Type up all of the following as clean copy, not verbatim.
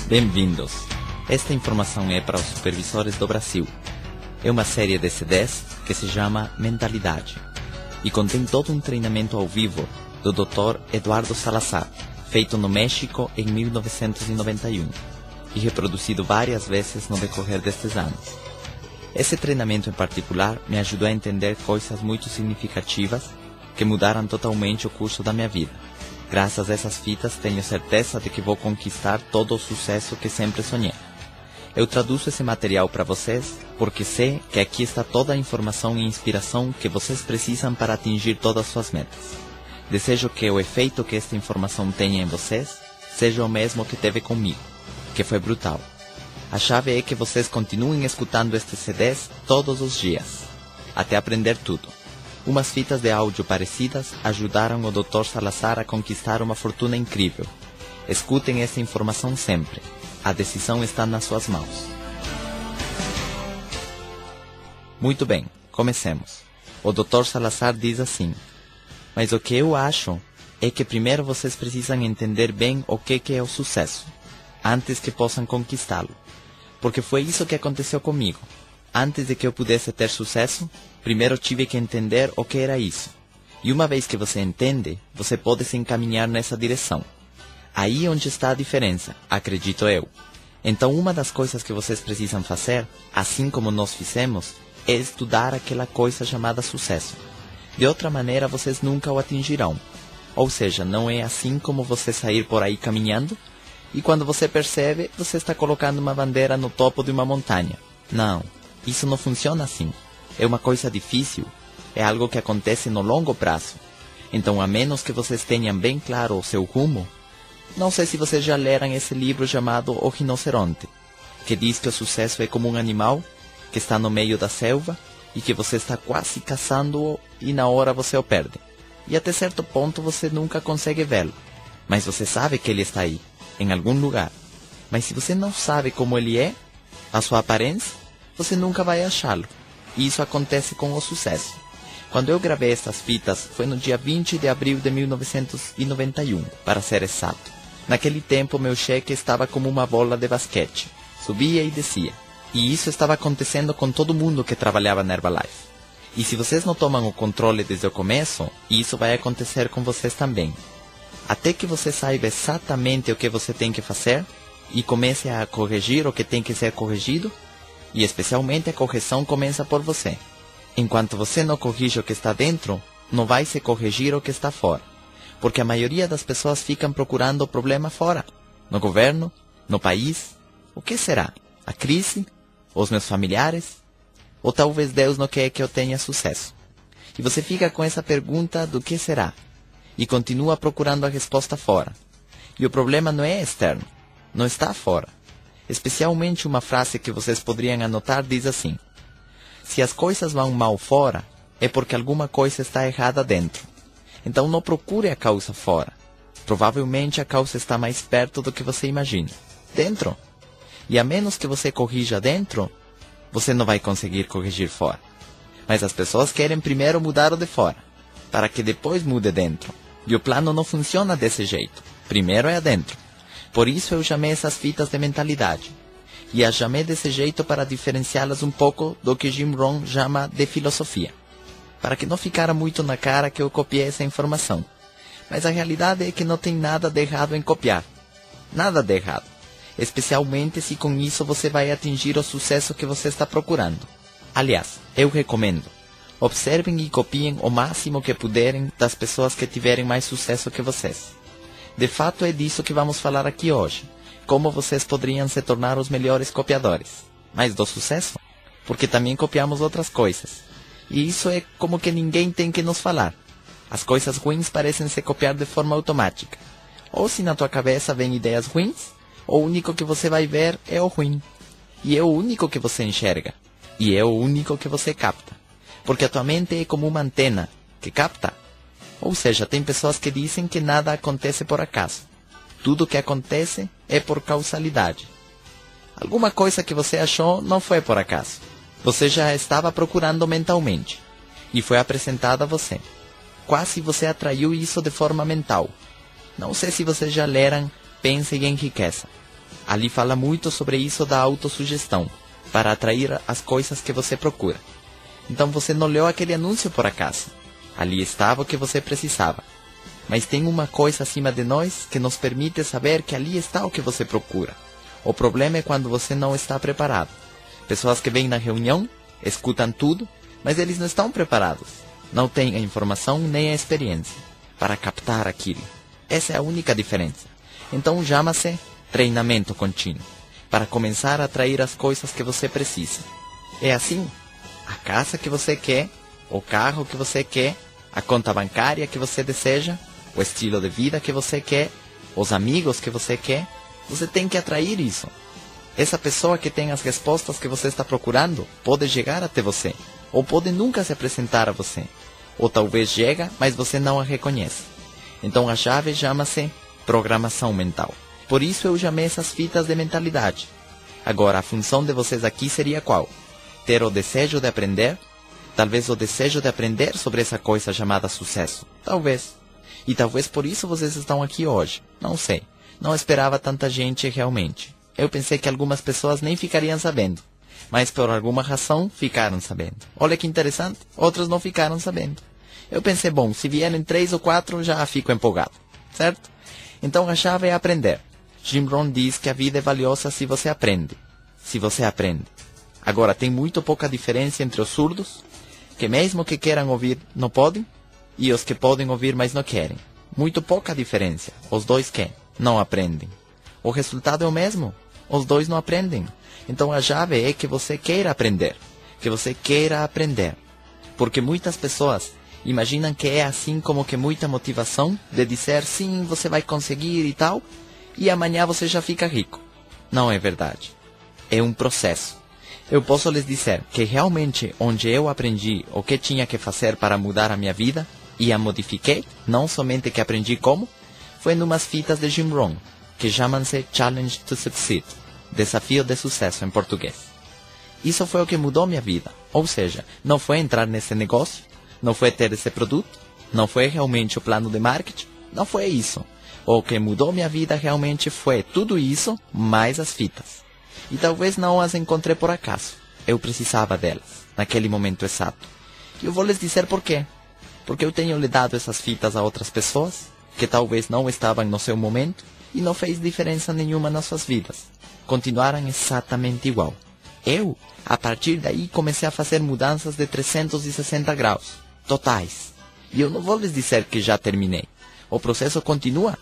Bem-vindos! Esta informação é para os supervisores do Brasil. É uma série de CDs que se chama Mentalidade e contém todo um treinamento ao vivo do Dr. Eduardo Salazar, feito no México em 1991 e reproduzido várias vezes no decorrer destes anos. Esse treinamento em particular me ajudou a entender coisas muito significativas que mudaram totalmente o curso da minha vida. Graças a essas fitas, tenho certeza de que vou conquistar todo o sucesso que sempre sonhei. Eu traduzo esse material para vocês porque sei que aqui está toda a informação e inspiração que vocês precisam para atingir todas as suas metas. Desejo que o efeito que esta informação tenha em vocês seja o mesmo que teve comigo, que foi brutal. A chave é que vocês continuem escutando estes CDs todos os dias, até aprender tudo. Umas fitas de áudio parecidas ajudaram o Dr. Salazar a conquistar uma fortuna incrível. Escutem essa informação sempre. A decisão está nas suas mãos. Muito bem, comecemos. O Dr. Salazar diz assim: mas o que eu acho é que primeiro vocês precisam entender bem o que é o sucesso, antes que possam conquistá-lo. Porque foi isso que aconteceu comigo. Antes de que eu pudesse ter sucesso, primeiro tive que entender o que era isso. E uma vez que você entende, você pode se encaminhar nessa direção. Aí onde está a diferença, acredito eu. Então uma das coisas que vocês precisam fazer, assim como nós fizemos, é estudar aquela coisa chamada sucesso. De outra maneira, vocês nunca o atingirão. Ou seja, não é assim como você sair por aí caminhando, e quando você percebe, você está colocando uma bandeira no topo de uma montanha. Não. Isso não funciona assim. É uma coisa difícil. É algo que acontece no longo prazo. Então, a menos que vocês tenham bem claro o seu rumo, não sei se vocês já leram esse livro chamado O Rinoceronte, que diz que o sucesso é como um animal que está no meio da selva e que você está quase caçando-o e na hora você o perde. E até certo ponto você nunca consegue vê-lo. Mas você sabe que ele está aí, em algum lugar. Mas se você não sabe como ele é, a sua aparência, você nunca vai achá-lo. E isso acontece com o sucesso. Quando eu gravei estas fitas, foi no dia 20 de abril de 1991, para ser exato. Naquele tempo, meu cheque estava como uma bola de basquete. Subia e descia. E isso estava acontecendo com todo mundo que trabalhava na Herbalife. E se vocês não tomam o controle desde o começo, isso vai acontecer com vocês também. Até que você saiba exatamente o que você tem que fazer e comece a corrigir o que tem que ser corrigido, e especialmente a correção começa por você. Enquanto você não corrige o que está dentro, não vai se corrigir o que está fora. Porque a maioria das pessoas ficam procurando o problema fora. No governo, no país. O que será? A crise? Os meus familiares? Ou talvez Deus não quer que eu tenha sucesso? E você fica com essa pergunta do que será. E continua procurando a resposta fora. E o problema não é externo. Não está fora. Especialmente uma frase que vocês poderiam anotar diz assim: se as coisas vão mal fora, é porque alguma coisa está errada dentro. Então não procure a causa fora. Provavelmente a causa está mais perto do que você imagina. Dentro. E a menos que você corrija dentro, você não vai conseguir corrigir fora. Mas as pessoas querem primeiro mudar o de fora, para que depois mude dentro. E o plano não funciona desse jeito. Primeiro é adentro. Por isso eu chamei essas fitas de mentalidade. E as chamei desse jeito para diferenciá-las um pouco do que Jim Rohn chama de filosofia. Para que não ficara muito na cara que eu copiei essa informação. Mas a realidade é que não tem nada de errado em copiar. Nada de errado. Especialmente se com isso você vai atingir o sucesso que você está procurando. Aliás, eu recomendo. Observem e copiem o máximo que puderem das pessoas que tiverem mais sucesso que vocês. De fato é disso que vamos falar aqui hoje. Como vocês poderiam se tornar os melhores copiadores. Mas do sucesso? Porque também copiamos outras coisas. E isso é como que ninguém tem que nos falar. As coisas ruins parecem se copiar de forma automática. Ou se na tua cabeça vem ideias ruins, o único que você vai ver é o ruim. E é o único que você enxerga. E é o único que você capta. Porque a tua mente é como uma antena que capta. Ou seja, tem pessoas que dizem que nada acontece por acaso. Tudo que acontece é por causalidade. Alguma coisa que você achou não foi por acaso. Você já estava procurando mentalmente. E foi apresentado a você. Quase você atraiu isso de forma mental. Não sei se vocês já leram Pense e Enriqueça. Ali fala muito sobre isso da autossugestão, para atrair as coisas que você procura. Então você não leu aquele anúncio por acaso. Ali estava o que você precisava. Mas tem uma coisa acima de nós que nos permite saber que ali está o que você procura. O problema é quando você não está preparado. Pessoas que vêm na reunião, escutam tudo, mas eles não estão preparados. Não têm a informação nem a experiência para captar aquilo. Essa é a única diferença. Então chama-se treinamento contínuo, para começar a atrair as coisas que você precisa. É assim, a casa que você quer, o carro que você quer, a conta bancária que você deseja, o estilo de vida que você quer, os amigos que você quer, você tem que atrair isso. Essa pessoa que tem as respostas que você está procurando pode chegar até você, ou pode nunca se apresentar a você, ou talvez chega, mas você não a reconhece. Então a chave chama-se programação mental. Por isso eu chamei essas fitas de mentalidade. Agora, a função de vocês aqui seria qual? Ter o desejo de aprender? Talvez o desejo de aprender sobre essa coisa chamada sucesso. Talvez. E talvez por isso vocês estão aqui hoje. Não sei. Não esperava tanta gente realmente. Eu pensei que algumas pessoas nem ficariam sabendo. Mas por alguma razão ficaram sabendo. Olha que interessante. Outros não ficaram sabendo. Eu pensei, bom, se vierem 3 ou 4 já fico empolgado. Certo? Então a chave é aprender. Jim Rohn diz que a vida é valiosa se você aprende. Se você aprende. Agora, tem muito pouca diferença entre os surdos, que mesmo que queiram ouvir, não podem, e os que podem ouvir, mas não querem. Muito pouca diferença. Os dois querem, não aprendem. O resultado é o mesmo. Os dois não aprendem. Então a chave é que você queira aprender. Que você queira aprender. Porque muitas pessoas imaginam que é assim como que muita motivação de dizer sim, você vai conseguir e tal, e amanhã você já fica rico. Não é verdade. É um processo. Eu posso lhes dizer que realmente onde eu aprendi o que tinha que fazer para mudar a minha vida, e a modifiquei, não somente que aprendi como, foi numas fitas de Jim Rohn, que chamam-se Challenge to Succeed, Desafio de Sucesso em português. Isso foi o que mudou minha vida. Ou seja, não foi entrar nesse negócio, não foi ter esse produto, não foi realmente o plano de marketing, não foi isso. O que mudou minha vida realmente foi tudo isso, mais as fitas. E talvez não as encontrei por acaso. Eu precisava delas, naquele momento exato. E eu vou lhes dizer por quê. Porque eu tenho lhe dado essas fitas a outras pessoas, que talvez não estavam no seu momento, e não fez diferença nenhuma nas suas vidas. Continuaram exatamente igual. Eu, a partir daí, comecei a fazer mudanças de 360 graus, totais. E eu não vou lhes dizer que já terminei. O processo continua.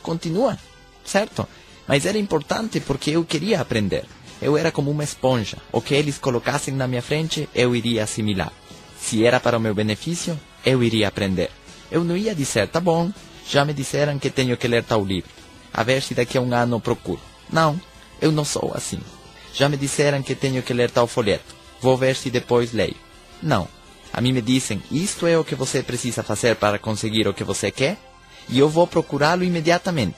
Continua, certo? Mas era importante porque eu queria aprender. Eu era como uma esponja. O que eles colocassem na minha frente, eu iria assimilar. Se era para o meu benefício, eu iria aprender. Eu não ia dizer, tá bom, já me disseram que tenho que ler tal livro. A ver se daqui a um ano procuro. Não, eu não sou assim. Já me disseram que tenho que ler tal folheto. Vou ver se depois leio. Não. A mim me dizem, isto é o que você precisa fazer para conseguir o que você quer, e eu vou procurá-lo imediatamente.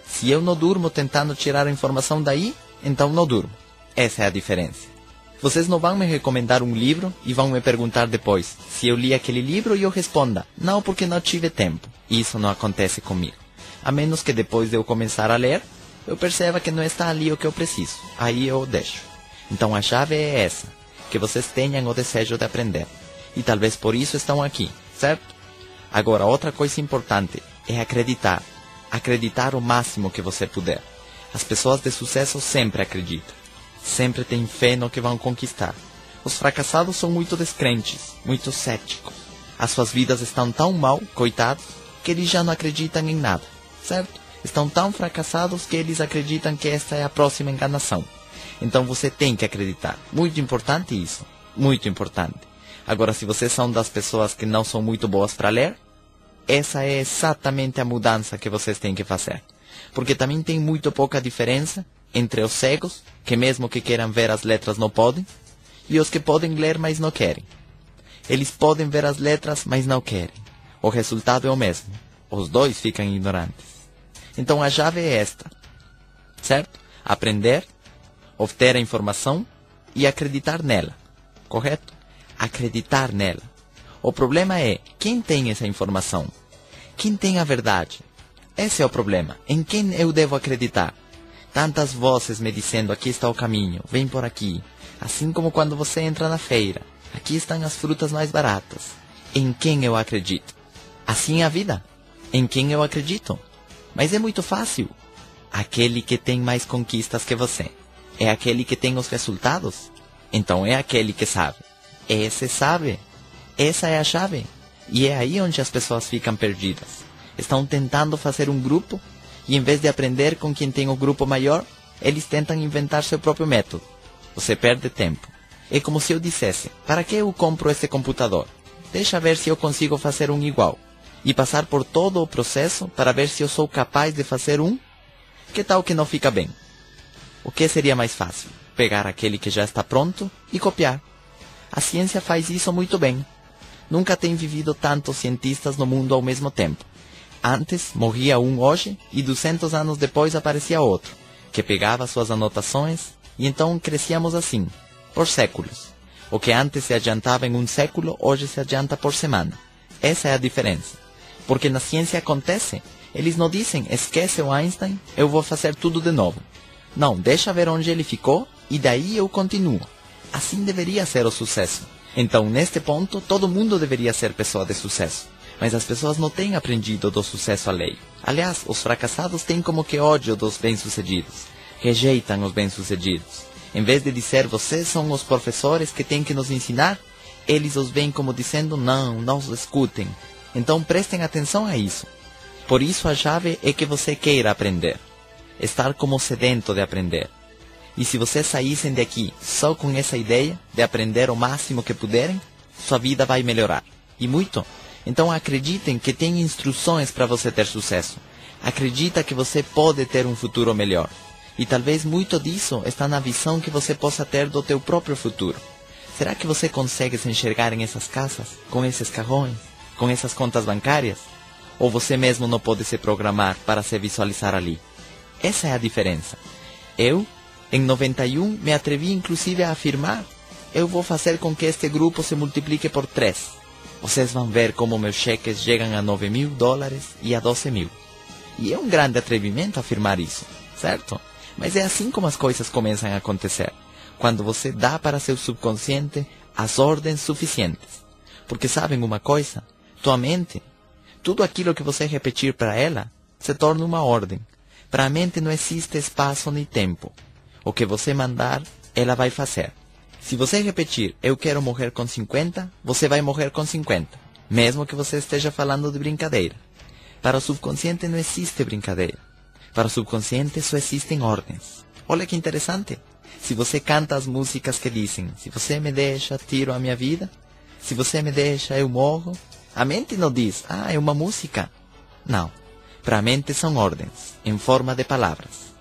Se eu não durmo tentando tirar a informação daí, então não durmo. Essa é a diferença. Vocês não vão me recomendar um livro e vão me perguntar depois se eu li aquele livro e eu responda, não, porque não tive tempo. Isso não acontece comigo. A menos que depois de eu começar a ler, eu perceba que não está ali o que eu preciso. Aí eu deixo. Então a chave é essa, que vocês tenham o desejo de aprender. E talvez por isso estão aqui, certo? Agora, outra coisa importante é acreditar. Acreditar o máximo que você puder. As pessoas de sucesso sempre acreditam. Sempre têm fé no que vão conquistar. Os fracassados são muito descrentes, muito céticos. As suas vidas estão tão mal, coitados, que eles já não acreditam em nada, certo? Estão tão fracassados que eles acreditam que esta é a próxima enganação. Então você tem que acreditar. Muito importante isso. Muito importante. Agora, se vocês são das pessoas que não são muito boas para ler, essa é exatamente a mudança que vocês têm que fazer. Porque também tem muito pouca diferença entre os cegos, que mesmo que queiram ver as letras não podem, e os que podem ler, mas não querem. Eles podem ver as letras, mas não querem. O resultado é o mesmo. Os dois ficam ignorantes. Então a chave é esta, certo? Aprender, obter a informação e acreditar nela, correto? Acreditar nela. O problema é, quem tem essa informação? Quem tem a verdade? Esse é o problema. Em quem eu devo acreditar? Tantas vozes me dizendo, aqui está o caminho, vem por aqui. Assim como quando você entra na feira, aqui estão as frutas mais baratas. Em quem eu acredito? Assim é a vida. Em quem eu acredito? Mas é muito fácil. Aquele que tem mais conquistas que você. É aquele que tem os resultados. Então é aquele que sabe. Esse sabe. Essa é a chave. E é aí onde as pessoas ficam perdidas. Estão tentando fazer um grupo e em vez de aprender com quem tem o grupo maior, eles tentam inventar seu próprio método. Você perde tempo. É como se eu dissesse, para que eu compro esse computador? Deixa ver se eu consigo fazer um igual. E passar por todo o processo para ver se eu sou capaz de fazer um? Que tal que não fica bem? O que seria mais fácil? Pegar aquele que já está pronto e copiar. A ciência faz isso muito bem. Nunca tem vivido tantos cientistas no mundo ao mesmo tempo. Antes morria um hoje e 200 anos depois aparecia outro, que pegava suas anotações e então crescíamos assim, por séculos. O que antes se adiantava em um século, hoje se adianta por semana. Essa é a diferença. Porque na ciência acontece. Eles não dizem, esquece o Einstein, eu vou fazer tudo de novo. Não, deixa ver onde ele ficou e daí eu continuo. Assim deveria ser o sucesso. Então, neste ponto, todo mundo deveria ser pessoa de sucesso. Mas as pessoas não têm aprendido do sucesso alheio. Aliás, os fracassados têm como que ódio dos bem-sucedidos. Rejeitam os bem-sucedidos. Em vez de dizer, vocês são os professores que têm que nos ensinar, eles os veem como dizendo, não os escutem. Então prestem atenção a isso. Por isso a chave é que você queira aprender. Estar como sedento de aprender. E se vocês saíssem daqui só com essa ideia de aprender o máximo que puderem, sua vida vai melhorar. E muito. Então acreditem que tem instruções para você ter sucesso. Acredita que você pode ter um futuro melhor. E talvez muito disso está na visão que você possa ter do teu próprio futuro. Será que você consegue se enxergar em essas casas, com esses carrões, com essas contas bancárias? Ou você mesmo não pode se programar para se visualizar ali? Essa é a diferença. Eu, em 91, me atrevi inclusive a afirmar, eu vou fazer com que este grupo se multiplique por 3. Vocês vão ver como meus cheques chegam a $9.000 e a 12.000. E é um grande atrevimento afirmar isso, certo? Mas é assim como as coisas começam a acontecer. Quando você dá para seu subconsciente as ordens suficientes. Porque sabem uma coisa? Tua mente, tudo aquilo que você repetir para ela, se torna uma ordem. Para a mente não existe espaço nem tempo. O que você mandar, ela vai fazer. Se você repetir, eu quero morrer com 50, você vai morrer com 50. Mesmo que você esteja falando de brincadeira. Para o subconsciente não existe brincadeira. Para o subconsciente só existem ordens. Olha que interessante. Se você canta as músicas que dizem, se você me deixa, tiro a minha vida. Se você me deixa, eu morro. A mente não diz, é uma música. Não. Para a mente são ordens, em forma de palavras.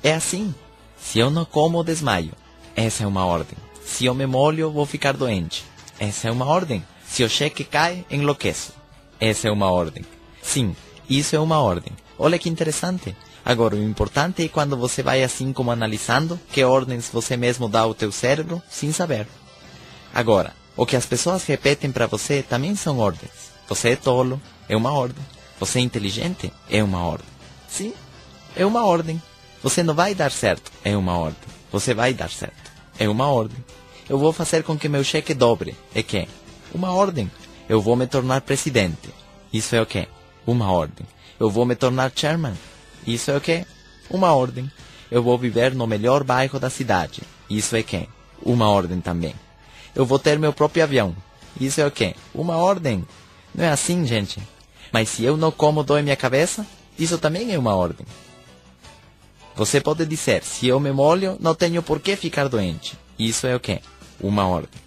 É assim. Se eu não como, desmaio. Essa é uma ordem. Se eu me molho, vou ficar doente. Essa é uma ordem. Se o cheque cai, enlouqueço. Essa é uma ordem. Sim, isso é uma ordem. Olha que interessante. Agora, o importante é quando você vai assim como analisando que ordens você mesmo dá ao teu cérebro sem saber. Agora, o que as pessoas repetem para você também são ordens. Você é tolo, é uma ordem. Você é inteligente, é uma ordem. Sim, é uma ordem. Você não vai dar certo, é uma ordem. Você vai dar certo, é uma ordem. Eu vou fazer com que meu cheque dobre, é que? Uma ordem. Eu vou me tornar presidente. Isso é o quê? Uma ordem. Eu vou me tornar chairman. Isso é o quê? Uma ordem. Eu vou viver no melhor bairro da cidade. Isso é quê? Uma ordem também. Eu vou ter meu próprio avião. Isso é o quê? Uma ordem. Não é assim, gente? Mas se eu não como, dói minha cabeça, isso também é uma ordem. Você pode dizer, se eu me molho, não tenho por que ficar doente. Isso é o quê? Uma ordem.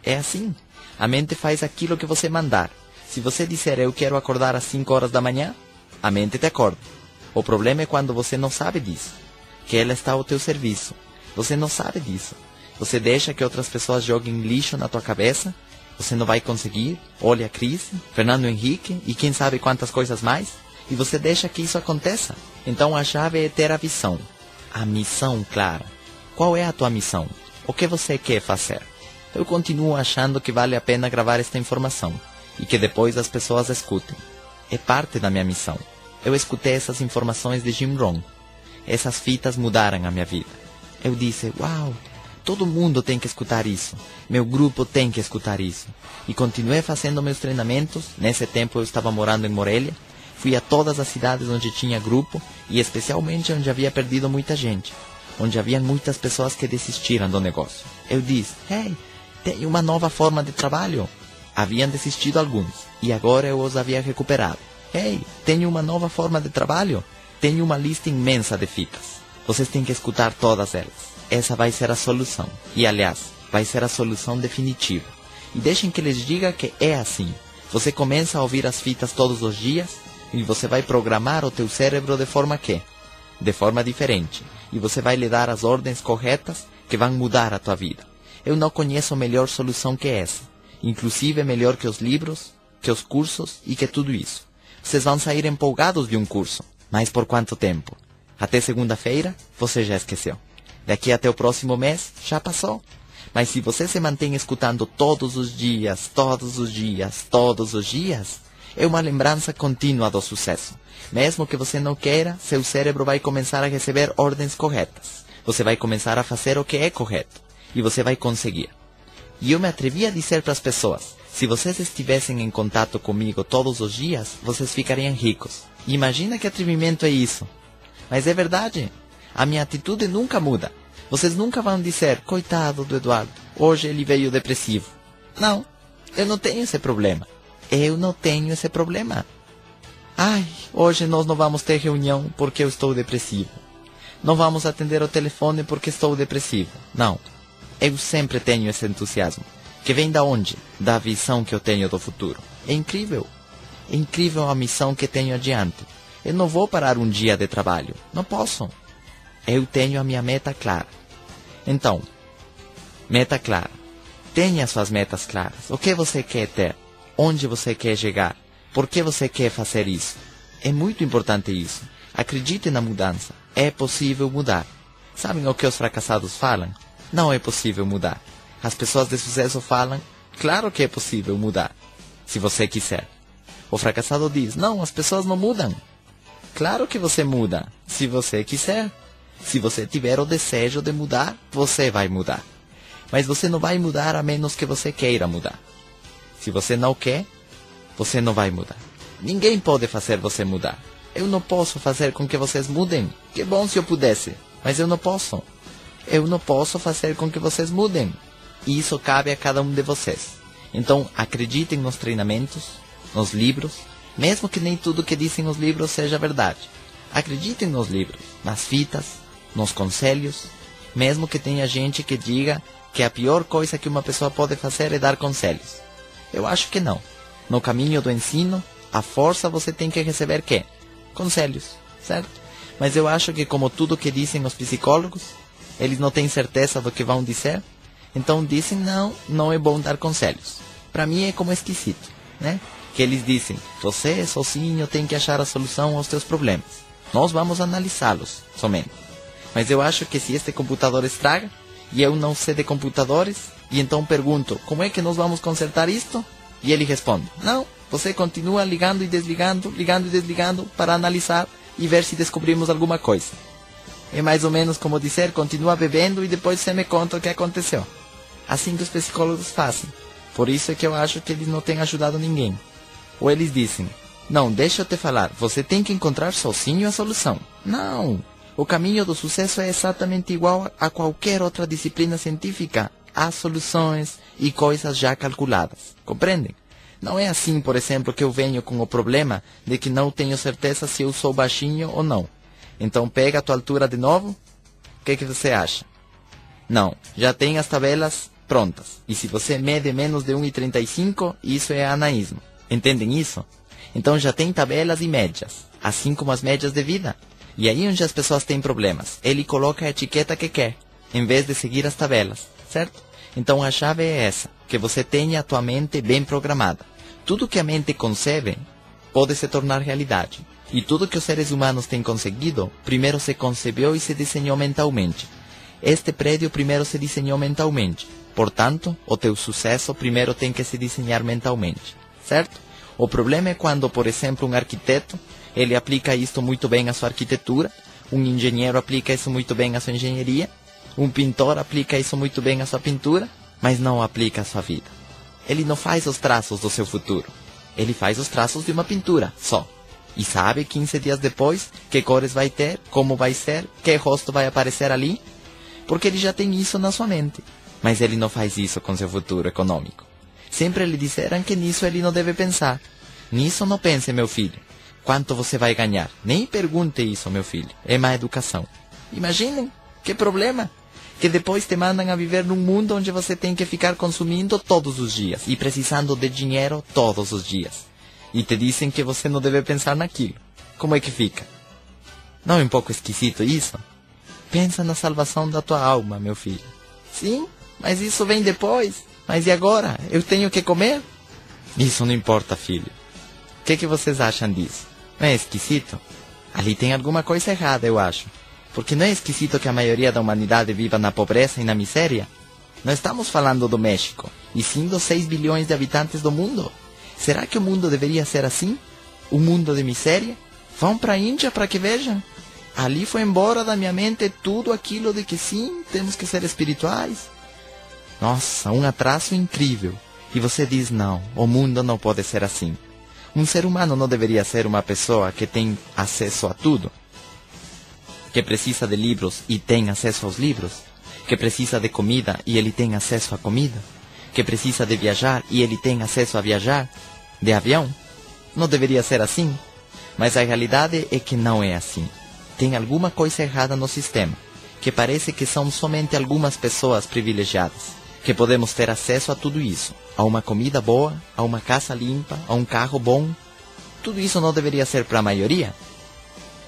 É assim. A mente faz aquilo que você mandar. Se você disser, eu quero acordar às 5 horas da manhã, a mente te acorda. O problema é quando você não sabe disso. Que ela está ao teu serviço. Você não sabe disso. Você deixa que outras pessoas joguem lixo na tua cabeça. Você não vai conseguir. Olha a crise, Fernando Henrique e quem sabe quantas coisas mais. E você deixa que isso aconteça. Então a chave é ter a visão. A missão clara. Qual é a tua missão? O que você quer fazer? Eu continuo achando que vale a pena gravar esta informação. E que depois as pessoas escutem. É parte da minha missão. Eu escutei essas informações de Jim Rohn. essas fitas mudaram a minha vida. Eu disse, uau, todo mundo tem que escutar isso. Meu grupo tem que escutar isso. E continuei fazendo meus treinamentos. Nesse tempo eu estava morando em Morelia. Fui a todas as cidades onde tinha grupo e especialmente onde havia perdido muita gente. Onde havia muitas pessoas que desistiram do negócio. Eu disse, hey, tem uma nova forma de trabalho. Haviam desistido alguns e agora eu os havia recuperado. Hey, tenho uma nova forma de trabalho. Tenho uma lista imensa de fitas. Vocês têm que escutar todas elas. Essa vai ser a solução. E, aliás, vai ser a solução definitiva. E deixem que lhes diga que é assim. Você começa a ouvir as fitas todos os dias e você vai programar o teu cérebro de forma diferente. E você vai lhe dar as ordens corretas que vão mudar a tua vida. Eu não conheço melhor solução que essa. Inclusive melhor que os livros, que os cursos e que tudo isso. Vocês vão sair empolgados de um curso. Mas por quanto tempo? Até segunda-feira, você já esqueceu. Daqui até o próximo mês, já passou. Mas se você se mantém escutando todos os dias, é uma lembrança contínua do sucesso. Mesmo que você não queira, seu cérebro vai começar a receber ordens corretas. Você vai começar a fazer o que é correto. E você vai conseguir. E eu me atrevi a dizer para as pessoas, se vocês estivessem em contato comigo todos os dias, vocês ficariam ricos. Imagina que atrevimento é isso. Mas é verdade. A minha atitude nunca muda. Vocês nunca vão dizer, coitado do Eduardo, hoje ele veio depressivo. Não, eu não tenho esse problema. Ai, hoje nós não vamos ter reunião porque eu estou depressivo. Não vamos atender o telefone porque estou depressivo. Não, eu sempre tenho esse entusiasmo. Que vem da onde? Da visão que eu tenho do futuro. É incrível. É incrível a missão que tenho adiante. Eu não vou parar um dia de trabalho. Não posso. Eu tenho a minha meta clara. Então, meta clara. Tenha suas metas claras. O que você quer ter? Onde você quer chegar? Por que você quer fazer isso? É muito importante isso. Acredite na mudança. É possível mudar. Sabem o que os fracassados falam? Não é possível mudar. As pessoas de sucesso falam, claro que é possível mudar, se você quiser. O fracassado diz, não, as pessoas não mudam. Claro que você muda, se você quiser. Se você tiver o desejo de mudar, você vai mudar. Mas você não vai mudar a menos que você queira mudar. Se você não quer, você não vai mudar. Ninguém pode fazer você mudar. Eu não posso fazer com que vocês mudem. Que bom se eu pudesse, mas eu não posso. Eu não posso fazer com que vocês mudem. E isso cabe a cada um de vocês. Então, acreditem nos treinamentos, nos livros, mesmo que nem tudo que dizem os livros seja verdade. Acreditem nos livros, nas fitas, nos conselhos, mesmo que tenha gente que diga que a pior coisa que uma pessoa pode fazer é dar conselhos. Eu acho que não. No caminho do ensino, a força você tem que receber quê? Conselhos, certo? Mas eu acho que como tudo que dizem os psicólogos, eles não têm certeza do que vão dizer, então dizem, não é bom dar conselhos. Para mim é como esquisito, né? Que eles dizem, você sozinho tem que achar a solução aos teus problemas. Nós vamos analisá-los somente. Mas eu acho que se este computador estraga, e eu não sei de computadores, e então pergunto, como é que nós vamos consertar isto? E ele responde, não, você continua ligando e desligando para analisar e ver se descobrimos alguma coisa. É mais ou menos como dizer, continua bebendo e depois você me conta o que aconteceu. Assim que os psicólogos fazem. Por isso é que eu acho que eles não têm ajudado ninguém. Ou eles dizem, não, deixa eu te falar, você tem que encontrar sozinho a solução. Não, o caminho do sucesso é exatamente igual a qualquer outra disciplina científica. Há soluções e coisas já calculadas. Compreendem? Não é assim, por exemplo, que eu venho com o problema de que não tenho certeza se eu sou baixinho ou não. Então pega a tua altura de novo. O que você acha? Não, já tem as tabelas prontas. E se você mede menos de 1,35, isso é anaísmo. Entendem isso? Então já tem tabelas e médias, assim como as médias de vida. E aí onde as pessoas têm problemas, ele coloca a etiqueta que quer, em vez de seguir as tabelas, certo? Então a chave é essa, que você tenha a tua mente bem programada. Tudo que a mente concebe pode se tornar realidade. E tudo que os seres humanos têm conseguido, primeiro se concebeu e se desenhou mentalmente. Este prédio primeiro se desenhou mentalmente. Portanto, o teu sucesso primeiro tem que se desenhar mentalmente, certo? O problema é quando, por exemplo, um arquiteto, ele aplica isto muito bem à sua arquitetura, Um engenheiro aplica isso muito bem à sua engenharia. Um pintor aplica isso muito bem à sua pintura, mas não aplica à sua vida. Ele não faz os traços do seu futuro. Ele faz os traços de uma pintura, só. E sabe 15 dias depois que cores vai ter, como vai ser, que rosto vai aparecer ali? Porque ele já tem isso na sua mente. Mas ele não faz isso com seu futuro econômico. Sempre lhe disseram que nisso ele não deve pensar. Nisso não pense, meu filho. Quanto você vai ganhar? Nem pergunte isso, meu filho. É má educação. Imaginem, que problema. Que depois te mandam a viver num mundo onde você tem que ficar consumindo todos os dias e precisando de dinheiro todos os dias. E te dizem que você não deve pensar naquilo. Como é que fica? Não é um pouco esquisito isso? Pensa na salvação da tua alma, meu filho. Sim, mas isso vem depois. Mas e agora? Eu tenho que comer? Isso não importa, filho. O que vocês acham disso? Não é esquisito? Ali tem alguma coisa errada, eu acho. Porque não é esquisito que a maioria da humanidade viva na pobreza e na miséria? Não estamos falando do México, e sim dos 6 bilhões de habitantes do mundo. Será que o mundo deveria ser assim? Um mundo de miséria? Vão para a Índia para que vejam. Ali foi embora da minha mente tudo aquilo de que sim, temos que ser espirituais. Nossa, um atraso incrível. E você diz não, o mundo não pode ser assim. Um ser humano não deveria ser uma pessoa que tem acesso a tudo? Que precisa de livros e tem acesso aos livros? Que precisa de comida e ele tem acesso à comida? Que precisa de viajar e ele tem acesso a viajar? De avião? Não deveria ser assim? Mas a realidade é que não é assim. Tem alguma coisa errada no sistema, que parece que são somente algumas pessoas privilegiadas, que podemos ter acesso a tudo isso, a uma comida boa, a uma casa limpa, a um carro bom. Tudo isso não deveria ser para a maioria?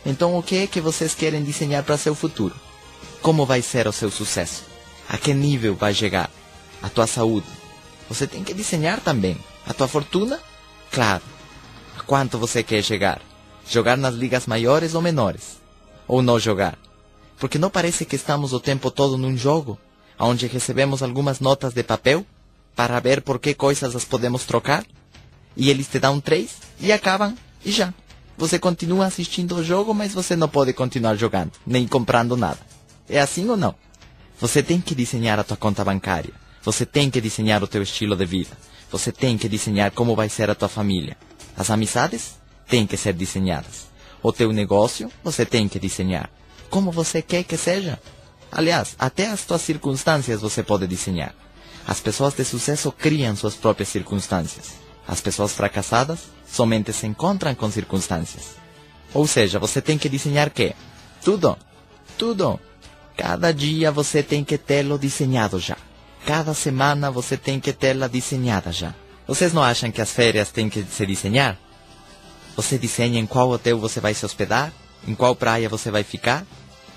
Então o que é que vocês querem desenhar para seu futuro? Como vai ser o seu sucesso? A que nível vai chegar? A tua saúde? Você tem que desenhar também. A tua fortuna? Claro. A quanto você quer chegar? Jogar nas ligas maiores ou menores? Ou não jogar? Porque não parece que estamos o tempo todo num jogo, onde recebemos algumas notas de papel para ver por que coisas as podemos trocar? E eles te dão 3 e acabam e já. Você continua assistindo o jogo, mas você não pode continuar jogando, nem comprando nada. É assim ou não? Você tem que desenhar a tua conta bancária. Você tem que desenhar o teu estilo de vida. Você tem que desenhar como vai ser a tua família. As amizades têm que ser desenhadas. O teu negócio, você tem que desenhar. Como você quer que seja. Aliás, até as tuas circunstâncias você pode desenhar. As pessoas de sucesso criam suas próprias circunstâncias. As pessoas fracassadas somente se encontram com circunstâncias. Ou seja, você tem que desenhar quê? Tudo. Tudo. Cada dia você tem que tê-lo desenhado já. Cada semana você tem que tê-la desenhada já. Vocês não acham que as férias têm que se desenhar? Você desenha em qual hotel você vai se hospedar, em qual praia você vai ficar,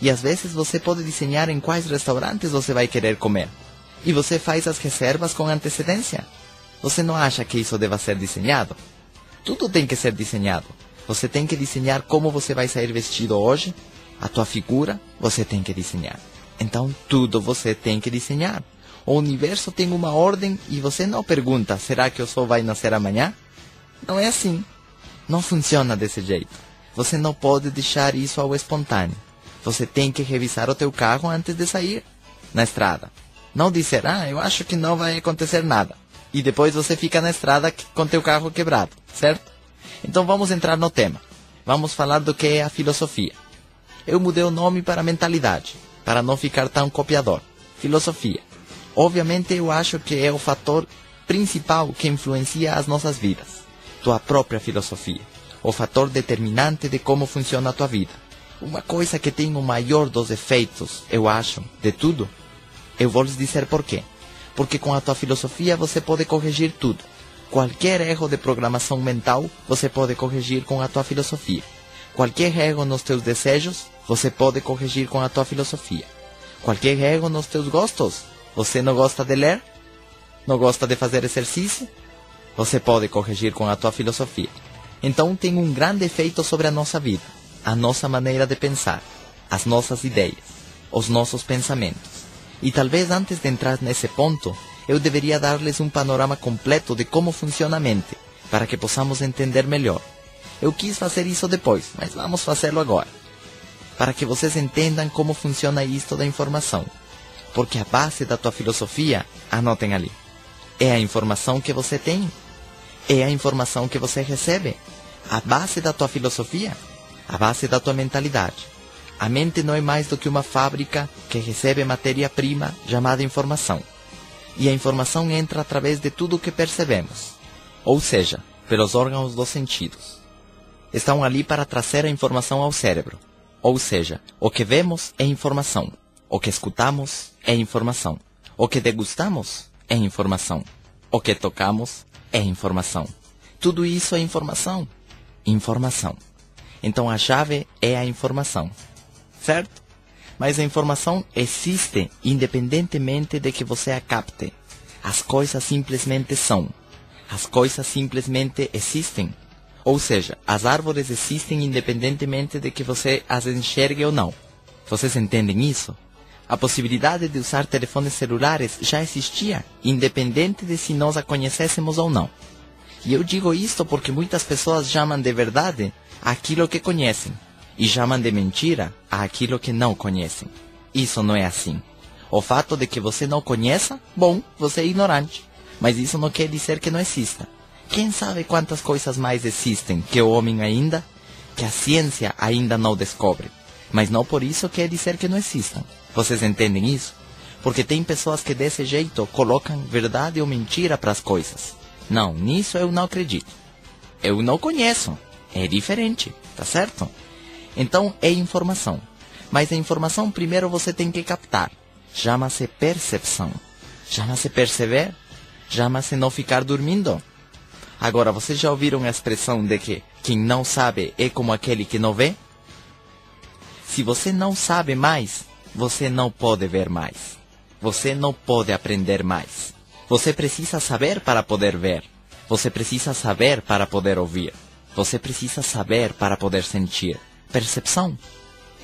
e às vezes você pode desenhar em quais restaurantes você vai querer comer. E você faz as reservas com antecedência. Você não acha que isso deva ser desenhado? Tudo tem que ser desenhado. Você tem que desenhar como você vai sair vestido hoje, a tua figura, você tem que desenhar. Então tudo você tem que desenhar. O universo tem uma ordem e você não pergunta, será que o sol vai nascer amanhã? Não é assim. Não funciona desse jeito. Você não pode deixar isso ao espontâneo. Você tem que revisar o teu carro antes de sair na estrada. Não dizer, eu acho que não vai acontecer nada. E depois você fica na estrada com teu carro quebrado, certo? Então vamos entrar no tema. Vamos falar do que é a filosofia. Eu mudei o nome para mentalidade, para não ficar tão copiador. Filosofia. Obviamente eu acho que é o fator principal que influencia as nossas vidas. Tua própria filosofia. O fator determinante de como funciona a tua vida. Uma coisa que tem o maior dos efeitos, eu acho, de tudo. Eu vou lhes dizer por quê. Porque com a tua filosofia você pode corrigir tudo. Qualquer erro de programação mental, você pode corrigir com a tua filosofia. Qualquer erro nos teus desejos, você pode corrigir com a tua filosofia. Qualquer erro nos teus gostos. Você não gosta de ler? Não gosta de fazer exercício? Você pode corrigir com a tua filosofia. Então tem um grande efeito sobre a nossa vida, a nossa maneira de pensar, as nossas ideias, os nossos pensamentos. E talvez antes de entrar nesse ponto, eu deveria dar-lhes um panorama completo de como funciona a mente, para que possamos entender melhor. Eu quis fazer isso depois, mas vamos fazê-lo agora. para que vocês entendam como funciona isto da informação. Porque a base da tua filosofia, anotem ali, é a informação que você tem, é a informação que você recebe. A base da tua filosofia, a base da tua mentalidade. A mente não é mais do que uma fábrica que recebe matéria-prima chamada informação. E a informação entra através de tudo o que percebemos, ou seja, pelos órgãos dos sentidos. Estão ali para trazer a informação ao cérebro. Ou seja, o que vemos é informação, o que escutamos é informação, o que degustamos é informação, o que tocamos é informação. Tudo isso é informação. Informação. Então a chave é a informação, certo? Mas a informação existe independentemente de que você a capte. As coisas simplesmente são. As coisas simplesmente existem. Ou seja, as árvores existem independentemente de que você as enxergue ou não. Vocês entendem isso? A possibilidade de usar telefones celulares já existia, independente de se nós a conhecêssemos ou não. E eu digo isto porque muitas pessoas chamam de verdade aquilo que conhecem, e chamam de mentira aquilo que não conhecem. Isso não é assim. O fato de que você não conheça, bom, você é ignorante. Mas isso não quer dizer que não exista. Quem sabe quantas coisas mais existem que o homem ainda, que a ciência ainda não descobre. Mas não por isso quer dizer que não existam. Vocês entendem isso? Porque tem pessoas que desse jeito colocam verdade ou mentira para as coisas. Não, nisso eu não acredito. Eu não conheço. É diferente, tá certo? Então é informação. Mas a informação primeiro você tem que captar. Chama-se percepção. Chama-se perceber. Chama-se não ficar dormindo. Agora, vocês já ouviram a expressão de que quem não sabe é como aquele que não vê? Se você não sabe mais, você não pode ver mais. Você não pode aprender mais. Você precisa saber para poder ver. Você precisa saber para poder ouvir. Você precisa saber para poder sentir. Percepção.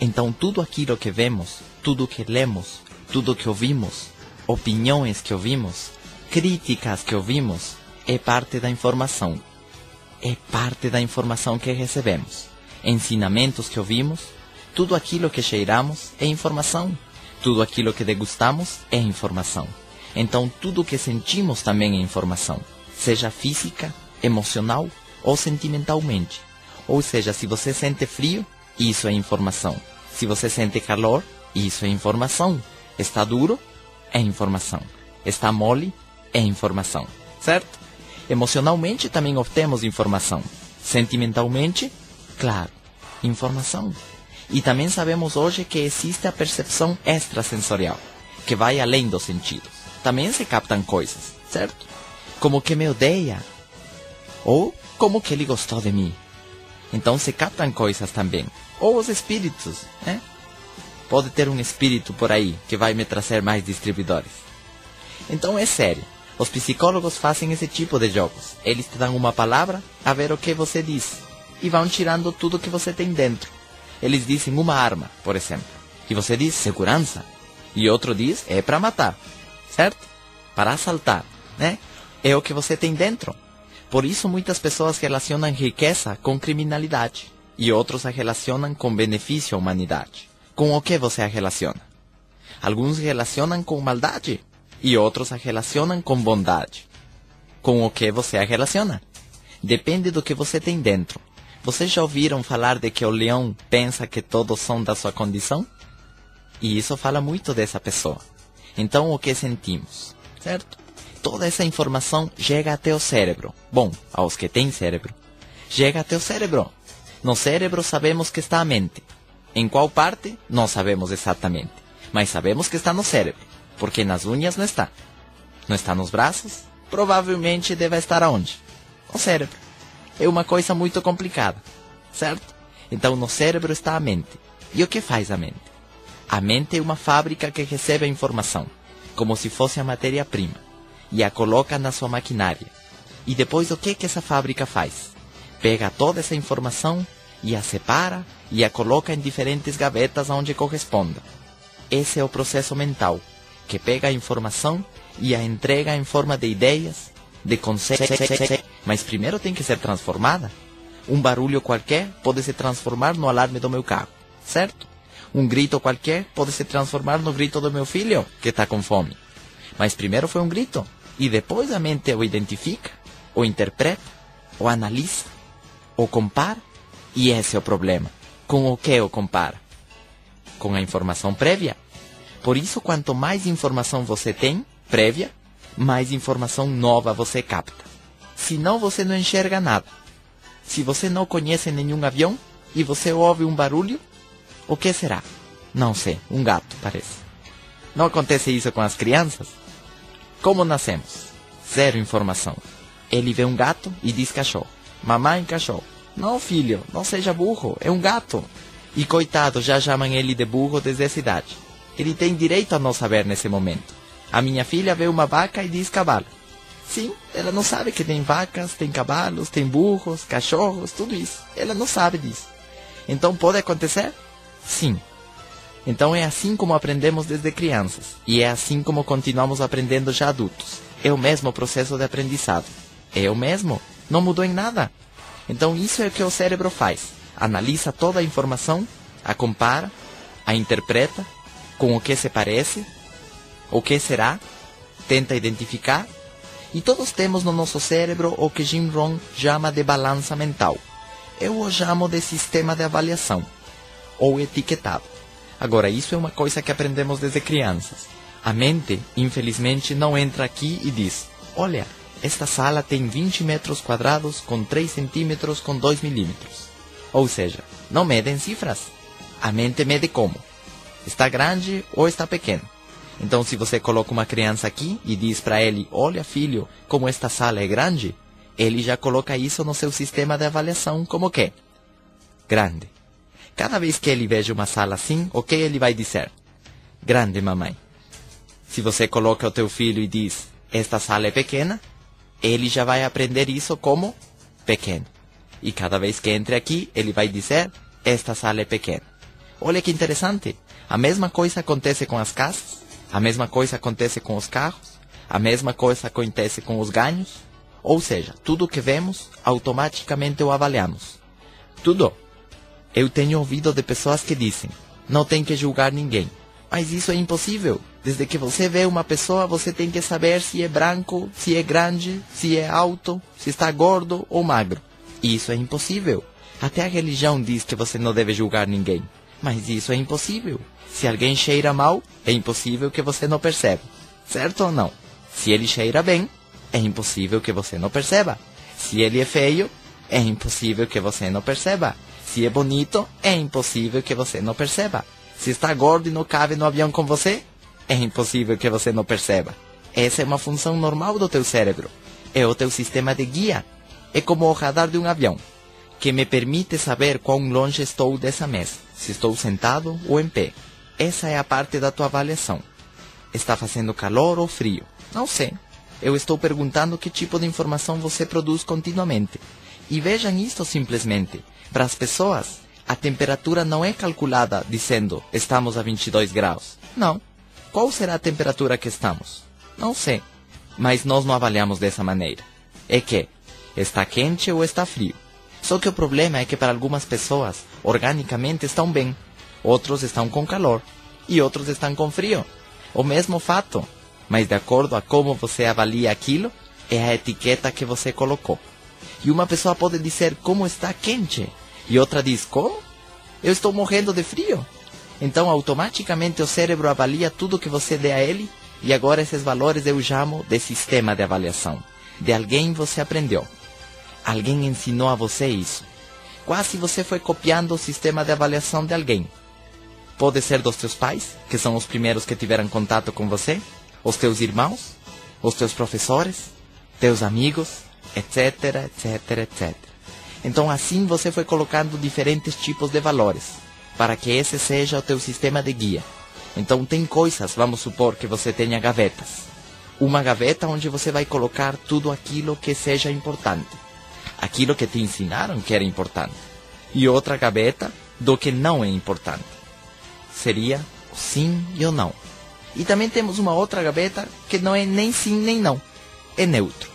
Então, tudo aquilo que vemos, tudo que lemos, tudo que ouvimos, opiniões que ouvimos, críticas que ouvimos, é parte da informação. É parte da informação que recebemos. Ensinamentos que ouvimos, tudo aquilo que cheiramos é informação. Tudo aquilo que degustamos é informação. Então, tudo que sentimos também é informação. Seja física, emocional ou sentimentalmente. Ou seja, se você sente frio, isso é informação. Se você sente calor, isso é informação. Está duro? É informação. Está mole? É informação. Certo? Emocionalmente também obtemos informação. Sentimentalmente, claro, informação. E também sabemos hoje que existe a percepção extrasensorial, que vai além dos sentidos. Também se captam coisas, certo? Como que me odeia, ou como que ele gostou de mim. Então se captam coisas também. Ou os espíritos, né? Pode ter um espírito por aí que vai me trazer mais distribuidores. Então é sério. Os psicólogos fazem esse tipo de jogos. Eles te dão uma palavra, a ver o que você diz, e vão tirando tudo que você tem dentro. Eles dizem uma arma, por exemplo, e você diz segurança, e outro diz é para matar, certo? Para assaltar, né? É o que você tem dentro. Por isso muitas pessoas relacionam riqueza com criminalidade, e outros a relacionam com benefício à humanidade. Com o que você a relaciona? Alguns relacionam com maldade, e outros a relacionam com bondade. Com o que você a relaciona? Depende do que você tem dentro. Vocês já ouviram falar de que o leão pensa que todos são da sua condição? E isso fala muito dessa pessoa. Então o que sentimos, certo? Toda essa informação chega até o cérebro. Bom, aos que têm cérebro. Chega até o cérebro. No cérebro sabemos que está a mente. Em qual parte? Não sabemos exatamente. Mas sabemos que está no cérebro. Porque nas unhas não está. Não está nos braços? Provavelmente deve estar aonde? No cérebro. É uma coisa muito complicada, certo? Então no cérebro está a mente. E o que faz a mente? A mente é uma fábrica que recebe a informação, como se fosse a matéria-prima, e a coloca na sua maquinária. E depois o que essa fábrica faz? Pega toda essa informação e a separa e a coloca em diferentes gavetas onde corresponda. Esse é o processo mental, que pega a informação e a entrega em forma de ideias, de conceitos, mas primeiro tem que ser transformada. Um barulho qualquer pode se transformar no alarme do meu carro, certo? Um grito qualquer pode se transformar no grito do meu filho, que está com fome. Mas primeiro foi um grito, e depois a mente o identifica, o interpreta, o analisa, o compara, e esse é o problema. Com o que o compara? Com a informação prévia. Por isso, quanto mais informação você tem, prévia, mais informação nova você capta. Senão você não enxerga nada. Se você não conhece nenhum avião e você ouve um barulho, o que será? Não sei, um gato, parece. Não acontece isso com as crianças? Como nascemos? Zero informação. Ele vê um gato e diz cachorro. Mamãe, cachorro. Não, filho, não seja burro, é um gato. E coitado, já chamam ele de burro desde essa idade. Ele tem direito a não saber nesse momento. A minha filha vê uma vaca e diz cavalo. Sim, ela não sabe que tem vacas, tem cavalos, tem burros, cachorros, tudo isso. Ela não sabe disso. Então pode acontecer? Sim. Então é assim como aprendemos desde crianças. E é assim como continuamos aprendendo já adultos. É o mesmo processo de aprendizado. É o mesmo. Não mudou em nada. Então isso é o que o cérebro faz. Analisa toda a informação, a compara, a interpreta, com o que se parece, o que será, tenta identificar. E todos temos no nosso cérebro o que Jim Rohn chama de balança mental. Eu o chamo de sistema de avaliação, ou etiquetado. Agora, isso é uma coisa que aprendemos desde crianças. A mente, infelizmente, não entra aqui e diz: olha, esta sala tem 20 metros quadrados com 3 centímetros com 2 milímetros. Ou seja, não mede em cifras. A mente mede como? Está grande ou está pequeno? Então, se você coloca uma criança aqui e diz para ele: olha, filho, como esta sala é grande, ele já coloca isso no seu sistema de avaliação como que? Grande. Cada vez que ele veja uma sala assim, o que ele vai dizer? Grande, mamãe. Se você coloca o teu filho e diz: esta sala é pequena, ele já vai aprender isso como pequeno. E cada vez que entre aqui, ele vai dizer: esta sala é pequena. Olha que interessante. A mesma coisa acontece com as casas. A mesma coisa acontece com os carros, a mesma coisa acontece com os ganhos, ou seja, tudo que vemos, automaticamente o avaliamos. Tudo. Eu tenho ouvido de pessoas que dizem: não tem que julgar ninguém. Mas isso é impossível. Desde que você vê uma pessoa, você tem que saber se é branco, se é grande, se é alto, se está gordo ou magro. E isso é impossível. Até a religião diz que você não deve julgar ninguém. Mas isso é impossível. Se alguém cheira mal, é impossível que você não perceba. Certo ou não? Se ele cheira bem, é impossível que você não perceba. Se ele é feio, é impossível que você não perceba. Se é bonito, é impossível que você não perceba. Se está gordo e não cabe no avião com você, é impossível que você não perceba. Essa é uma função normal do teu cérebro. É o teu sistema de guia. É como o radar de um avião, que me permite saber quão longe estou dessa mesa, se estou sentado ou em pé. Essa é a parte da tua avaliação. Está fazendo calor ou frio? Não sei. Eu estou perguntando que tipo de informação você produz continuamente. E vejam isto simplesmente. Para as pessoas, a temperatura não é calculada dizendo: estamos a 22 graus. Não. Qual será a temperatura que estamos? Não sei. Mas nós não avaliamos dessa maneira. É que está quente ou está frio. Só que o problema é que para algumas pessoas, organicamente estão bem. Outros estão com calor. E outros estão com frio. O mesmo fato. Mas de acordo a como você avalia aquilo, é a etiqueta que você colocou. E uma pessoa pode dizer como está quente. E outra diz: como? Eu estou morrendo de frio. Então automaticamente o cérebro avalia tudo que você dê a ele. E agora esses valores eu chamo de sistema de avaliação. De alguém você aprendeu. Alguém ensinou a você isso. Quase você foi copiando o sistema de avaliação de alguém. Pode ser dos teus pais, que são os primeiros que tiveram contato com você, os teus irmãos, os teus professores, teus amigos, etc, etc, etc. Então assim você foi colocando diferentes tipos de valores, para que esse seja o teu sistema de guia. Então tem coisas, vamos supor que você tenha gavetas. Uma gaveta onde você vai colocar tudo aquilo que seja importante. Aquilo que te ensinaram que era importante. E outra gaveta do que não é importante. Seria o sim e o não. E também temos uma outra gaveta que não é nem sim nem não. É neutro.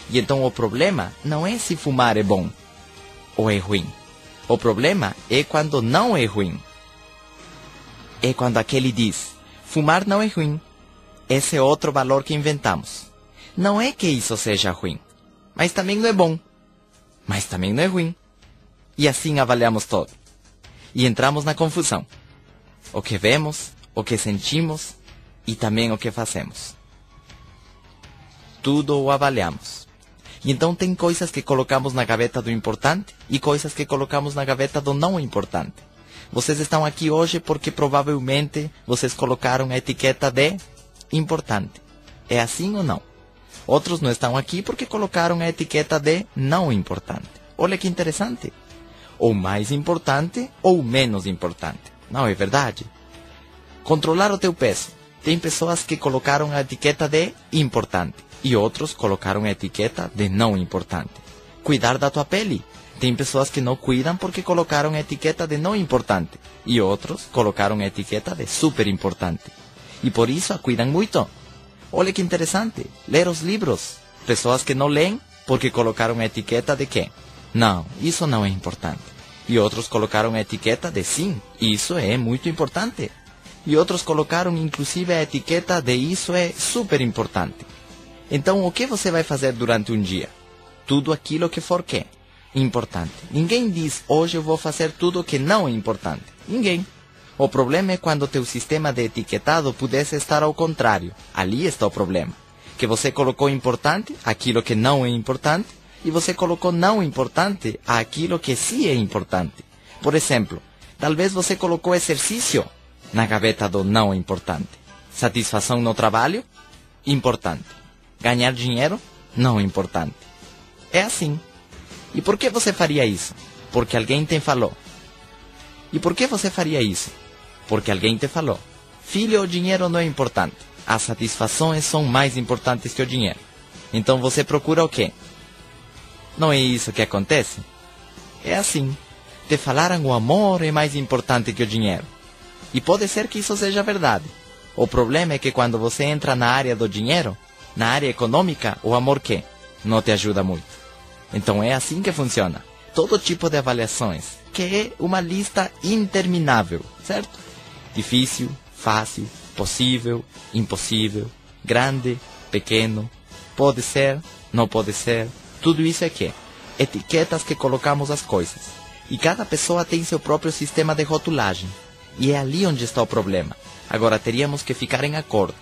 E então o problema não é se fumar é bom ou é ruim. O problema é quando não é ruim. é quando aquele diz, fumar não é ruim. Esse é outro valor que inventamos. Não é que isso seja ruim, mas também não é bom. Mas também não é ruim. E assim avaliamos todo. E entramos na confusão. O que vemos, o que sentimos e também o que fazemos. Tudo o avaliamos. E então tem coisas que colocamos na gaveta do importante e coisas que colocamos na gaveta do não importante. Vocês estão aqui hoje porque provavelmente vocês colocaram a etiqueta de importante. É assim ou não? Outros não estão aqui porque colocaram a etiqueta de não importante. Olha que interessante. Ou mais importante ou menos importante. Não é verdade? Controlar o teu peso. Tem pessoas que colocaram a etiqueta de importante e outros colocaram a etiqueta de não importante. Cuidar da tua pele. Tem pessoas que não cuidam porque colocaram a etiqueta de não importante e outros colocaram a etiqueta de super importante. E por isso a cuidam muito. Olha que interessante. Ler os livros. Pessoas que não leem porque colocaram a etiqueta de quê? Não, isso não é importante. E outros colocaram a etiqueta de sim, isso é muito importante. E outros colocaram inclusive a etiqueta de isso é super importante. Então o que você vai fazer durante um dia? Tudo aquilo que for quê? Importante. Ninguém diz, hoje eu vou fazer tudo o que não é importante. Ninguém. O problema é quando teu sistema de etiquetado pudesse estar ao contrário. Ali está o problema. Que você colocou importante aquilo que não é importante e você colocou não importante aquilo que sim é importante. Por exemplo, talvez você colocou exercício na gaveta do não importante. Satisfação no trabalho? Importante. Ganhar dinheiro? Não importante. É assim. E por que você faria isso? Porque alguém te falou. E por que você faria isso? Porque alguém te falou. Filho, o dinheiro não é importante. As satisfações são mais importantes que o dinheiro. Então você procura o quê? Não é isso que acontece? É assim. Te falaram o amor é mais importante que o dinheiro. E pode ser que isso seja verdade. O problema é que quando você entra na área do dinheiro, na área econômica, o amor quê? Não te ajuda muito. Então é assim que funciona. Todo tipo de avaliações, que é uma lista interminável, certo? Difícil, fácil, possível, impossível, grande, pequeno, pode ser, não pode ser. Tudo isso é quê? Etiquetas que colocamos as coisas. E cada pessoa tem seu próprio sistema de rotulagem. E é ali onde está o problema. Agora teríamos que ficar em acordo.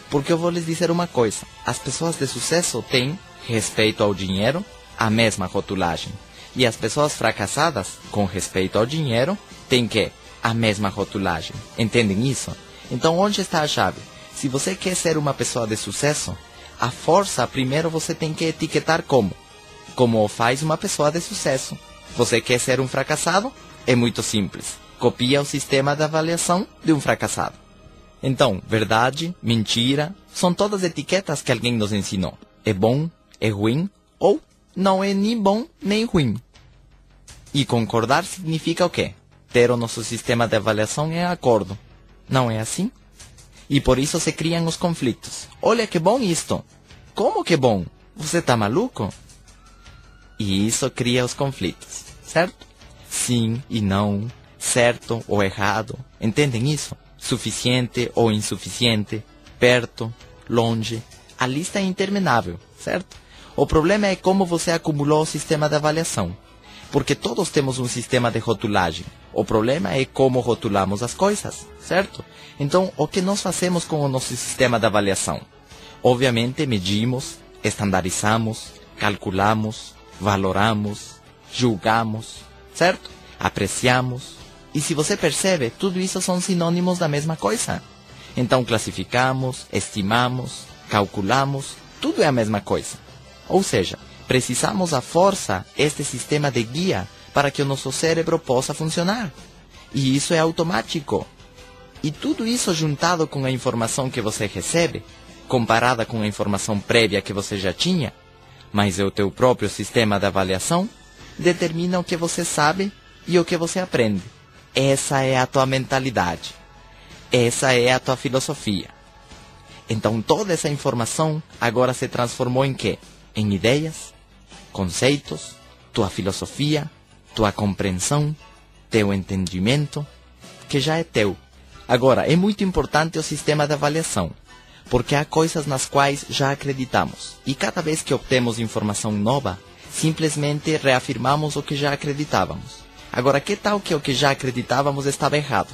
Porque eu vou lhes dizer uma coisa. As pessoas de sucesso têm, respeito ao dinheiro, a mesma rotulagem. E as pessoas fracassadas, com respeito ao dinheiro, têm que? A mesma rotulagem. Entendem isso? Então onde está a chave? Se você quer ser uma pessoa de sucesso, a força primeiro você tem que etiquetar como? Como o faz uma pessoa de sucesso. Você quer ser um fracassado? É muito simples. Copia o sistema de avaliação de um fracassado. Então, verdade, mentira, são todas etiquetas que alguém nos ensinou. É bom, é ruim, ou não é nem bom nem ruim. E concordar significa o quê? Ter o nosso sistema de avaliação em acordo. Não é assim? E por isso se criam os conflitos. Olha que bom isto. Como que bom? Você tá maluco? E isso cria os conflitos, certo? Sim e não, certo ou errado. Entendem isso? Suficiente ou insuficiente, perto, longe. A lista é interminável, certo? O problema é como você acumulou o sistema de avaliação. Porque todos temos um sistema de rotulagem. O problema é como rotulamos as coisas, certo? Então, o que nós fazemos com o nosso sistema de avaliação? Obviamente, medimos, estandarizamos, calculamos, valoramos, julgamos, certo? Apreciamos. E se você percebe, tudo isso são sinônimos da mesma coisa. Então, classificamos, estimamos, calculamos, tudo é a mesma coisa. Ou seja, precisamos a força, este sistema de guia, para que o nosso cérebro possa funcionar. E isso é automático. E tudo isso juntado com a informação que você recebe, comparada com a informação prévia que você já tinha, mas é o teu próprio sistema de avaliação, determina o que você sabe e o que você aprende. Essa é a tua mentalidade. Essa é a tua filosofia. Então toda essa informação agora se transformou em quê? Em ideias, conceitos, tua filosofia, tua compreensão, teu entendimento, que já é teu. Agora, é muito importante o sistema de avaliação, porque há coisas nas quais já acreditamos, e cada vez que obtemos informação nova, simplesmente reafirmamos o que já acreditávamos. Agora, que tal que o que já acreditávamos estava errado?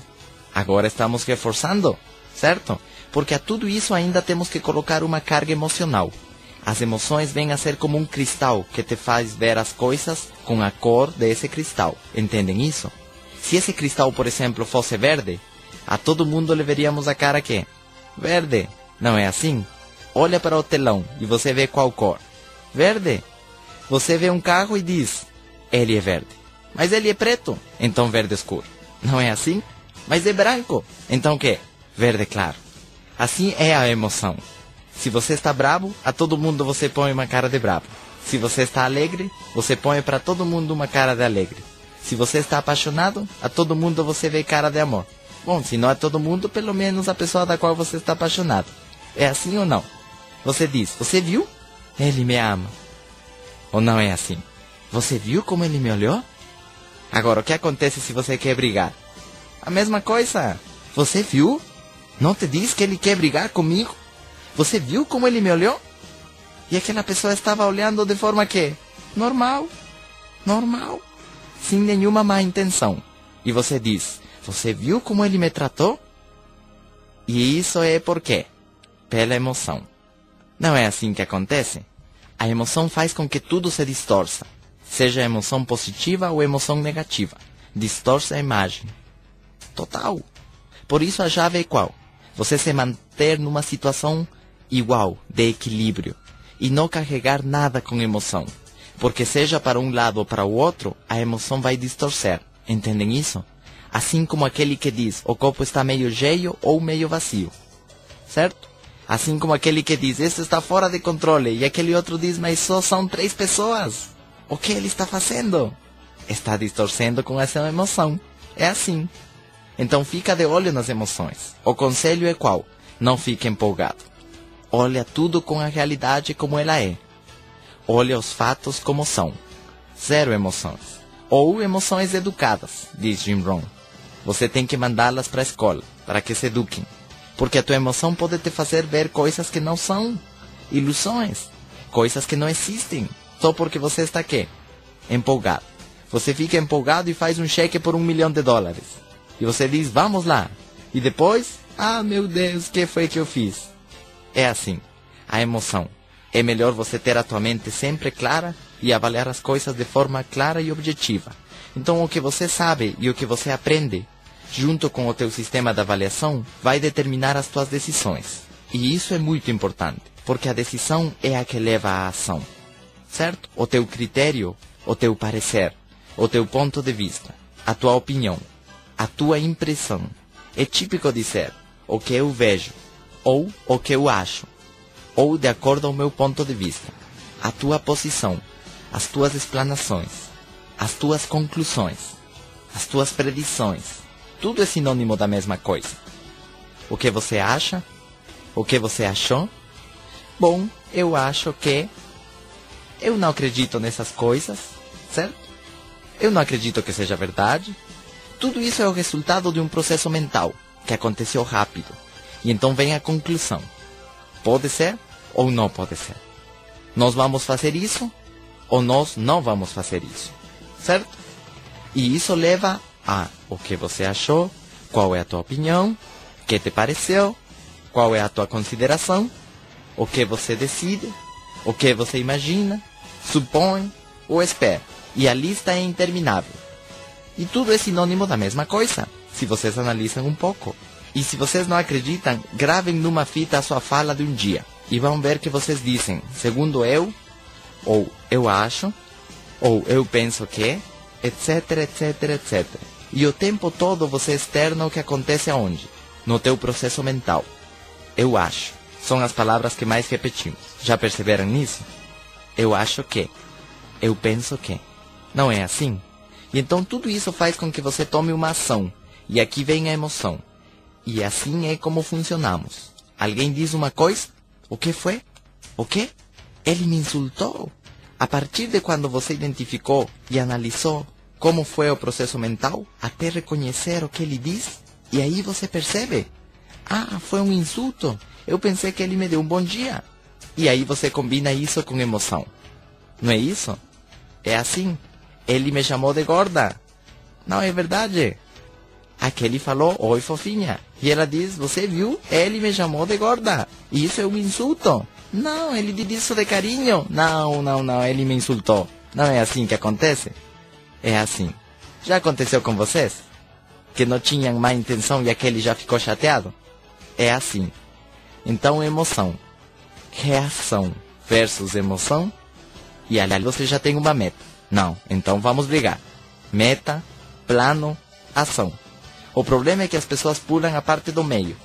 Agora estamos reforçando, certo? Porque a tudo isso ainda temos que colocar uma carga emocional. As emoções vêm a ser como um cristal que te faz ver as coisas com a cor desse cristal. Entendem isso? Se esse cristal, por exemplo, fosse verde, a todo mundo lhe veríamos a cara que verde. Não é assim? Olha para o telão e você vê qual cor? Verde. Você vê um carro e diz, ele é verde. Mas ele é preto, então verde escuro. Não é assim? Mas é branco, então o quê? Verde claro. Assim é a emoção. Se você está bravo, a todo mundo você põe uma cara de bravo. Se você está alegre, você põe para todo mundo uma cara de alegre. Se você está apaixonado, a todo mundo você vê cara de amor. Bom, se não é todo mundo, pelo menos a pessoa da qual você está apaixonado. É assim ou não? Você diz, você viu? Ele me ama. Ou não é assim? Você viu como ele me olhou? Agora, o que acontece se você quer brigar? A mesma coisa. Você viu? Não te diz que ele quer brigar comigo? Você viu como ele me olhou? E aquela pessoa estava olhando de forma que? Normal. Normal. Sem nenhuma má intenção. E você diz, você viu como ele me tratou? E isso é por quê? Pela emoção. Não é assim que acontece? A emoção faz com que tudo se distorça. Seja emoção positiva ou emoção negativa. Distorce a imagem. Total. Por isso a chave é qual? Você se manter numa situação igual, de equilíbrio. E não carregar nada com emoção. Porque seja para um lado ou para o outro, a emoção vai distorcer. Entendem isso? Assim como aquele que diz, o copo está meio cheio ou meio vazio. Certo? Assim como aquele que diz, isso está fora de controle. E aquele outro diz, mas só são 3 pessoas. O que ele está fazendo? Está distorcendo com essa emoção. É assim. Então fica de olho nas emoções. O conselho é qual? Não fique empolgado. Olha tudo com a realidade como ela é. Olha os fatos como são. Zero emoções. Ou emoções educadas, diz Jim Rohn. Você tem que mandá-las para a escola, para que se eduquem. Porque a tua emoção pode te fazer ver coisas que não são. Ilusões. Coisas que não existem. Só porque você está aqui, empolgado. Você fica empolgado e faz um cheque por $1 milhão. E você diz, vamos lá. E depois, ah, meu Deus, o que foi que eu fiz? É assim, a emoção. É melhor você ter a tua mente sempre clara e avaliar as coisas de forma clara e objetiva. Então o que você sabe e o que você aprende, junto com o teu sistema de avaliação, vai determinar as tuas decisões. E isso é muito importante, porque a decisão é a que leva à ação. Certo? O teu critério, o teu parecer, o teu ponto de vista, a tua opinião, a tua impressão. É típico dizer o que eu vejo, ou o que eu acho, ou de acordo ao meu ponto de vista. A tua posição, as tuas explanações, as tuas conclusões, as tuas predições. Tudo é sinônimo da mesma coisa. O que você acha? O que você achou? Bom, eu acho que... Eu não acredito nessas coisas, certo? Eu não acredito que seja verdade. Tudo isso é o resultado de um processo mental que aconteceu rápido. E então vem a conclusão. Pode ser ou não pode ser. Nós vamos fazer isso ou nós não vamos fazer isso, certo? E isso leva a o que você achou, qual é a tua opinião, o que te pareceu, qual é a tua consideração, o que você decide, o que você imagina, supõe ou espera. E a lista é interminável. E tudo é sinônimo da mesma coisa, se vocês analisam um pouco. E se vocês não acreditam, gravem numa fita a sua fala de um dia. E vão ver que vocês dizem, segundo eu, ou eu acho, ou eu penso que, etc, etc, etc. E o tempo todo você externa o que acontece aonde? No teu processo mental. Eu acho. São as palavras que mais repetimos. Já perceberam nisso? Eu acho que. Eu penso que. Não é assim? E então tudo isso faz com que você tome uma ação. E aqui vem a emoção. E assim é como funcionamos. Alguém diz uma coisa? O que foi? O quê? Ele me insultou? A partir de quando você identificou e analisou como foi o processo mental, até reconhecer o que ele diz, E aí você percebe, foi um insulto, eu pensei que ele me deu um bom dia. E aí você combina isso com emoção. Não é isso? É assim. Ele me chamou de gorda. Não, é verdade. Aquele falou, oi fofinha. E ela diz, você viu? Ele me chamou de gorda. E isso é um insulto. Não, ele diz isso de carinho. Não, ele me insultou. Não é assim que acontece? É assim. Já aconteceu com vocês? Que não tinham má intenção e aquele já ficou chateado? É assim. Então, emoção. Reação versus emoção. E ali você já tem uma meta. Não, então vamos brigar. Meta, plano, ação. O problema é que as pessoas pulam a parte do meio,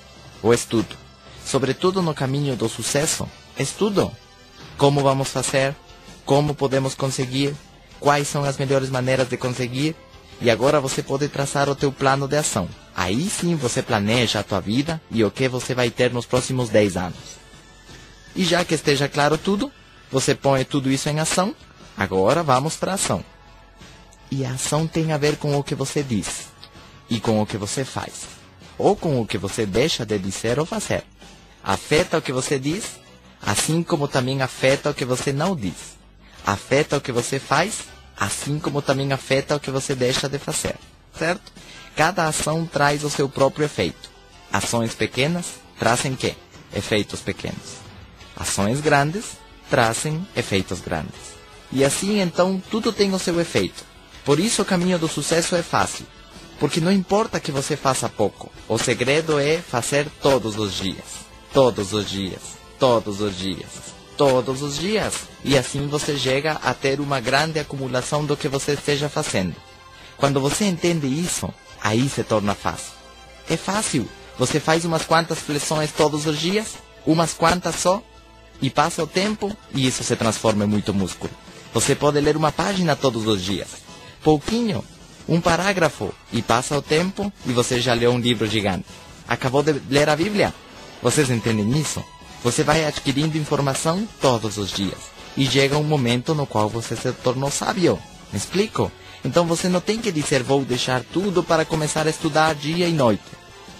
o estudo. Sobretudo no caminho do sucesso, estudo. Como vamos fazer? Como podemos conseguir? Quais são as melhores maneiras de conseguir? E agora você pode traçar o teu plano de ação. Aí sim você planeja a tua vida e o que você vai ter nos próximos 10 anos. E já que esteja claro tudo, você põe tudo isso em ação. Agora vamos para a ação. E a ação tem a ver com o que você diz. E com o que você faz. Ou com o que você deixa de dizer ou fazer. Afeta o que você diz, assim como também afeta o que você não diz. Afeta o que você faz, assim como também afeta o que você deixa de fazer. Certo? Cada ação traz o seu próprio efeito. Ações pequenas trazem quê? Efeitos pequenos. Ações grandes trazem efeitos grandes. E assim, então, tudo tem o seu efeito. Por isso o caminho do sucesso é fácil. Porque não importa que você faça pouco. O segredo é fazer todos os dias. Todos os dias. Todos os dias. Todos os dias. E assim você chega a ter uma grande acumulação do que você esteja fazendo. Quando você entende isso, aí se torna fácil. É fácil. Você faz umas quantas flexões todos os dias, umas quantas só, e passa o tempo e isso se transforma em muito músculo. Você pode ler uma página todos os dias. Pouquinho, um parágrafo, e passa o tempo e você já leu um livro gigante. Acabou de ler a Bíblia? Vocês entendem isso? Você vai adquirindo informação todos os dias. E chega um momento no qual você se tornou sábio. Me explico? Então você não tem que dizer vou deixar tudo para começar a estudar dia e noite.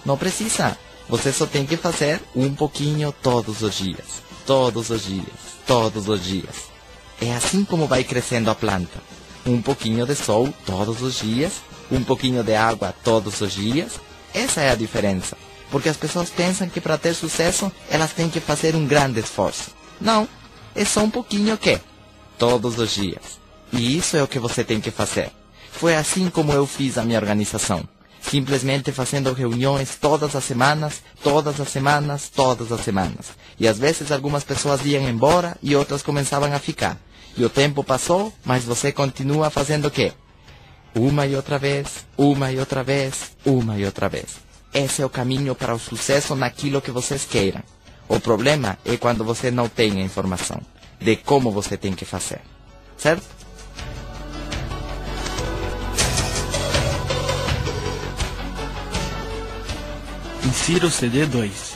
Não precisa. Você só tem que fazer um pouquinho todos os dias. Todos os dias. Todos os dias. É assim como vai crescendo a planta. Um pouquinho de sol todos os dias. Um pouquinho de água todos os dias. Essa é a diferença. Porque as pessoas pensam que para ter sucesso, elas têm que fazer um grande esforço. Não. É só um pouquinho que? Todos os dias. E isso é o que você tem que fazer. Foi assim como eu fiz a minha organização. Simplesmente fazendo reuniões todas as semanas, todas as semanas, todas as semanas. E às vezes algumas pessoas iam embora e outras começavam a ficar. E o tempo passou, mas você continua fazendo o quê? Uma e outra vez, uma e outra vez, uma e outra vez. Esse é o caminho para o sucesso naquilo que vocês queiram. O problema é quando você não tem a informação de como você tem que fazer. Certo? Insira o CD 2.